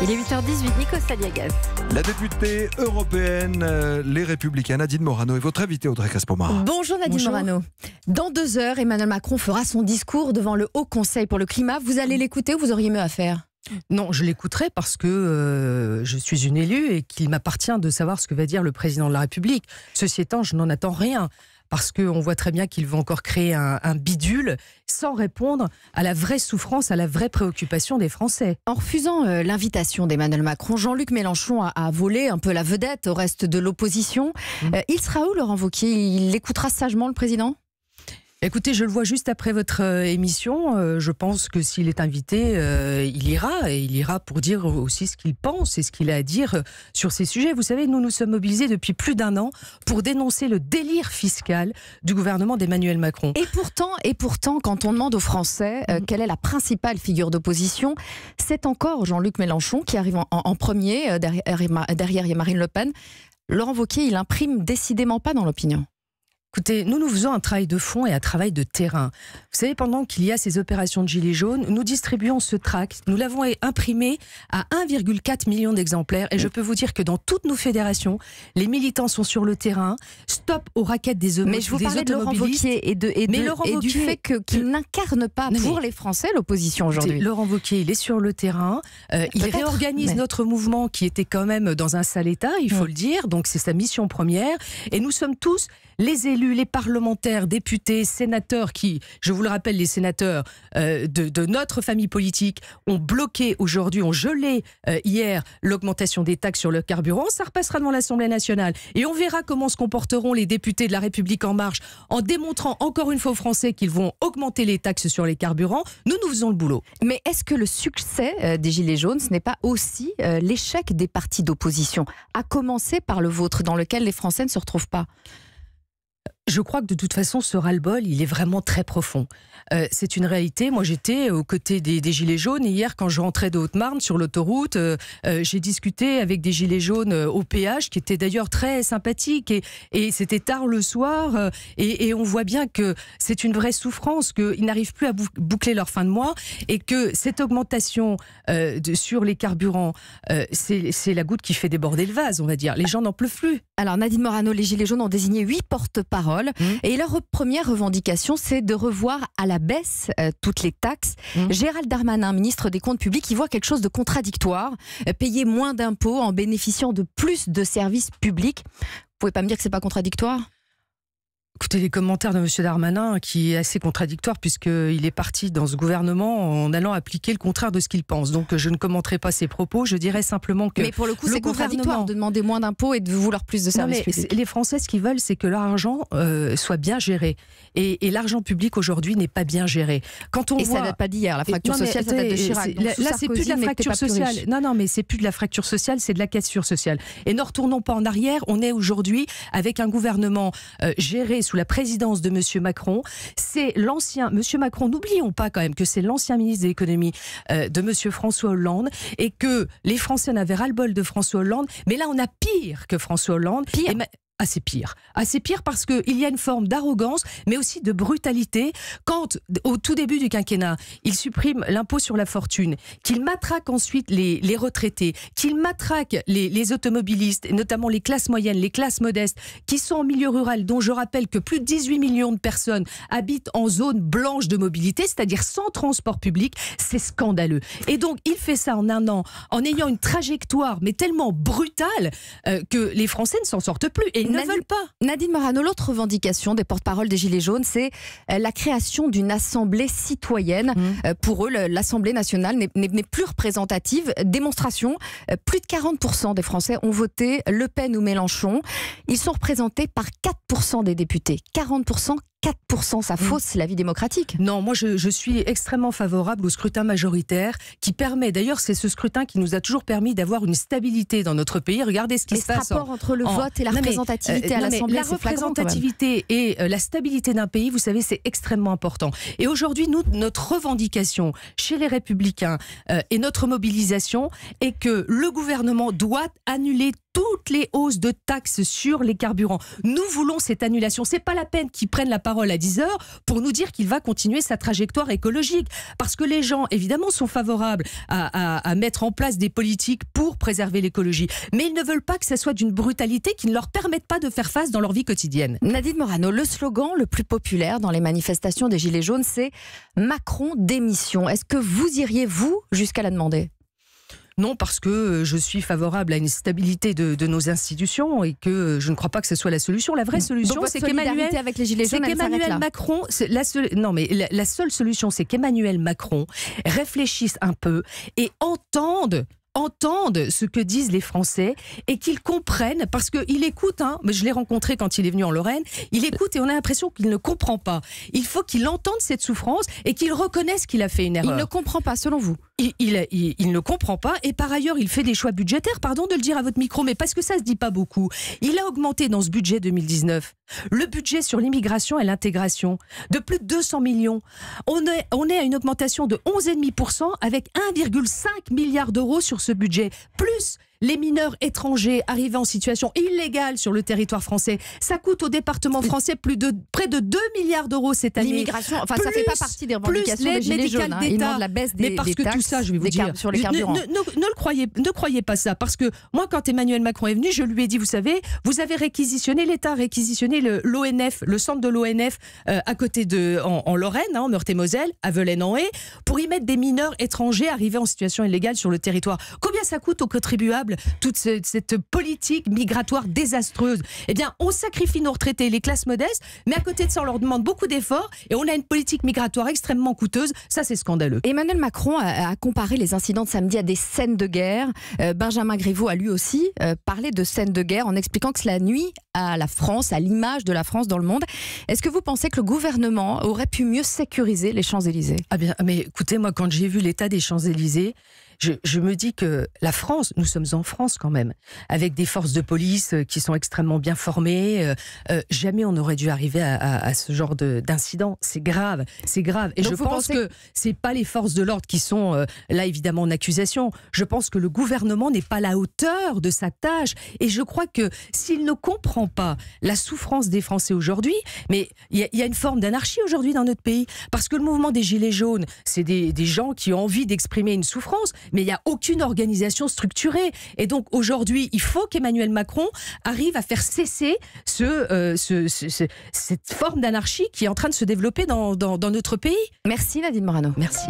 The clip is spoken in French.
Il est 8h18, Nikos Aliagas. La députée européenne, les Républicains, Nadine Morano, est votre invitée, Audrey Caspomarra. Bonjour Nadine Morano. Dans 2 heures, Emmanuel Macron fera son discours devant le Haut Conseil pour le climat. Vous allez l'écouter ou vous auriez mieux à faire ? Non, je l'écouterai parce que je suis une élue et qu'il m'appartient de savoir ce que va dire le président de la République. Ceci étant, je n'en attends rien. Parce qu'on voit très bien qu'il veut encore créer un bidule sans répondre à la vraie souffrance, à la vraie préoccupation des Français. En refusant l'invitation d'Emmanuel Macron, Jean-Luc Mélenchon a volé un peu la vedette au reste de l'opposition. Il sera où, Laurent Wauquiez ? Il écoutera sagement le président ? Écoutez, je le vois juste après votre émission. Je pense que s'il est invité, il ira. Et il ira pour dire aussi ce qu'il pense et ce qu'il a à dire sur ces sujets. Vous savez, nous nous sommes mobilisés depuis plus d'1 an pour dénoncer le délire fiscal du gouvernement d'Emmanuel Macron. Et pourtant, quand on demande aux Français quelle est la principale figure d'opposition, c'est encore Jean-Luc Mélenchon qui arrive en premier, derrière Marine Le Pen. Laurent Wauquiez, il imprime décidément pas dans l'opinion. Écoutez, nous faisons un travail de fond et un travail de terrain. Vous savez, pendant qu'il y a ces opérations de Gilets jaunes, nous distribuons ce tract. Nous l'avons imprimé à 1,4 million d'exemplaires. Et je peux vous dire que dans toutes nos fédérations, les militants sont sur le terrain. Stop aux raquettes des automobilistes. Mais je vous parlais de Laurent Wauquiez et du fait qu'il n'incarne pas pour les Français l'opposition aujourd'hui. Laurent Wauquiez, il est sur le terrain. Il réorganise notre mouvement qui était quand même dans un sale état, il faut le dire. Donc c'est sa mission première. Et nous sommes tous les élus, les parlementaires, députés, sénateurs qui, je vous le rappelle, les sénateurs de notre famille politique ont bloqué aujourd'hui, ont gelé hier l'augmentation des taxes sur le carburant. Ça repassera devant l'Assemblée nationale et on verra comment se comporteront les députés de La République En Marche en démontrant encore une fois aux Français qu'ils vont augmenter les taxes sur les carburants. Nous faisons le boulot. Mais est-ce que le succès des Gilets jaunes, ce n'est pas aussi l'échec des partis d'opposition, à commencer par le vôtre, dans lequel les Français ne se retrouvent pas ? Je crois que de toute façon, ce ras-le-bol, il est vraiment très profond. C'est une réalité. Moi, j'étais aux côtés des Gilets jaunes. Et hier, quand je rentrais de Haute-Marne sur l'autoroute, j'ai discuté avec des Gilets jaunes au péage, qui étaient d'ailleurs très sympathiques. Et c'était tard le soir. Et on voit bien que c'est une vraie souffrance, qu'ils n'arrivent plus à boucler leur fin de mois. Et que cette augmentation sur les carburants, c'est la goutte qui fait déborder le vase, on va dire. Les gens n'en peuvent plus. Alors, Nadine Morano, les Gilets jaunes ont désigné 8 porte-paroles. Et leur première revendication, c'est de revoir à la baisse toutes les taxes. Gérald Darmanin, ministre des Comptes publics, il voit quelque chose de contradictoire. Payer moins d'impôts en bénéficiant de plus de services publics. Vous pouvez pas me dire que c'est pas contradictoire ? Écoutez, les commentaires de M. Darmanin, qui est assez contradictoire puisqu'il est parti dans ce gouvernement en allant appliquer le contraire de ce qu'il pense. Donc je ne commenterai pas ses propos, je dirais simplement que... Mais pour le coup, c'est contradictoire de demander moins d'impôts et de vouloir plus de services publics. Les Français, ce qu'ils veulent, c'est que leur argent soit bien géré. Et l'argent public aujourd'hui n'est pas bien géré. Ça date pas d'hier, la fracture sociale, ça date de Chirac. Là, c'est plus de la fracture sociale. Non, mais c'est plus de la fracture sociale, c'est de la cassure sociale. Et ne retournons pas en arrière, on est aujourd'hui avec un gouvernement géré sous la présidence de M. Macron. C'est l'ancien... M. Macron, n'oublions pas quand même que c'est l'ancien ministre de l'économie de M. François Hollande et que les Français en avaient ras-le-bol de François Hollande. Mais là, on a pire que François Hollande. Pire. C'est pire. C'est pire parce qu'il y a une forme d'arrogance, mais aussi de brutalité. Quand, au tout début du quinquennat, il supprime l'impôt sur la fortune, qu'il matraque ensuite les retraités, qu'il matraque les automobilistes, et notamment les classes moyennes, les classes modestes, qui sont en milieu rural, dont je rappelle que plus de 18 millions de personnes habitent en zone blanche de mobilité, c'est-à-dire sans transport public, c'est scandaleux. Et donc, il fait ça en 1 an, en ayant une trajectoire, mais tellement brutale, que les Français ne s'en sortent plus. Et ne veulent pas. Nadine Morano, l'autre revendication des porte-paroles des Gilets jaunes, c'est la création d'une assemblée citoyenne. Pour eux, l'Assemblée nationale n'est plus représentative. Démonstration, plus de 40% des Français ont voté Le Pen ou Mélenchon. Ils sont représentés par 4% des députés. 40%, 4%, ça fausse la vie démocratique. Non, moi je suis extrêmement favorable au scrutin majoritaire qui permet, d'ailleurs c'est ce scrutin qui nous a toujours permis d'avoir une stabilité dans notre pays. Regardez ce qui se passe. Ce rapport entre le vote et la représentativité à l'Assemblée, la représentativité et la stabilité d'un pays, vous savez, c'est extrêmement important. Et aujourd'hui, notre revendication chez les Républicains et notre mobilisation est que le gouvernement doit annuler toutes les hausses de taxes sur les carburants. Nous voulons cette annulation. C'est pas la peine qu'ils prennent la parole à 10h pour nous dire qu'il va continuer sa trajectoire écologique. Parce que les gens, évidemment, sont favorables à mettre en place des politiques pour préserver l'écologie. Mais ils ne veulent pas que ça soit d'une brutalité qui ne leur permette pas de faire face dans leur vie quotidienne. Nadine Morano, le slogan le plus populaire dans les manifestations des Gilets jaunes, c'est « Macron démission ». Est-ce que vous iriez, vous, jusqu'à la demander ? Non, parce que je suis favorable à une stabilité de nos institutions et que je ne crois pas que ce soit la solution. La vraie solution, c'est qu'Emmanuel avec les Gilets jaunes, Macron, la seule solution, c'est qu'Emmanuel Macron réfléchisse un peu et entende ce que disent les Français et qu'ils comprennent, parce qu'il écoute, mais je l'ai rencontré quand il est venu en Lorraine, il écoute et on a l'impression qu'il ne comprend pas. Il faut qu'il entende cette souffrance et qu'il reconnaisse qu'il a fait une erreur. Il ne comprend pas, selon vous? Il ne comprend pas, et par ailleurs il fait des choix budgétaires, pardon de le dire à votre micro, mais parce que ça se dit pas beaucoup. Il a augmenté dans ce budget 2019 le budget sur l'immigration et l'intégration de plus de 200 millions. On est à une augmentation de 11,5% avec 1,5 milliard d'euros sur ce budget, plus les mineurs étrangers arrivés en situation illégale sur le territoire français. Ça coûte au département français près de 2 milliards d'euros cette année. L'immigration, enfin ça fait pas partie des revendications des Gilets jaunes. Ils demandent la baisse des taxes. Mais parce que tout ça, je vais vous dire, sur les carburants. Ne croyez pas ça, parce que moi, quand Emmanuel Macron est venu, je lui ai dit, vous savez, vous avez réquisitionné, l'État a réquisitionné l'ONF, le centre de l'ONF à côté en Lorraine, en Meurthe-et-Moselle, à Velaine-en-Haye, pour y mettre des mineurs étrangers arrivés en situation illégale sur le territoire. Combien ça coûte aux contribuables, toute cette politique migratoire désastreuse? Eh bien, on sacrifie nos retraités et les classes modestes, mais à côté de ça, on leur demande beaucoup d'efforts et on a une politique migratoire extrêmement coûteuse. Ça, c'est scandaleux. Emmanuel Macron a comparé les incidents de samedi à des scènes de guerre. Benjamin Griveaux a lui aussi parlé de scènes de guerre en expliquant que cela nuit à la France, à l'image de la France dans le monde. Est-ce que vous pensez que le gouvernement aurait pu mieux sécuriser les Champs-Élysées? Ah bien, mais écoutez, moi, quand j'ai vu l'état des Champs-Élysées, je me dis que la France, nous sommes en France quand même, avec des forces de police qui sont extrêmement bien formées. Jamais on n'aurait dû arriver à ce genre d'incident. C'est grave, c'est grave. Et donc je pense que c'est pas les forces de l'ordre qui sont là évidemment en accusation. Je pense que le gouvernement n'est pas à la hauteur de sa tâche. Et je crois que s'il ne comprend pas la souffrance des Français aujourd'hui, mais il y a une forme d'anarchie aujourd'hui dans notre pays, parce que le mouvement des Gilets jaunes, c'est des gens qui ont envie d'exprimer une souffrance, mais il n'y a aucune organisation structurée. Et donc aujourd'hui, il faut qu'Emmanuel Macron arrive à faire cesser cette forme d'anarchie qui est en train de se développer dans notre pays. Merci Nadine Morano. Merci.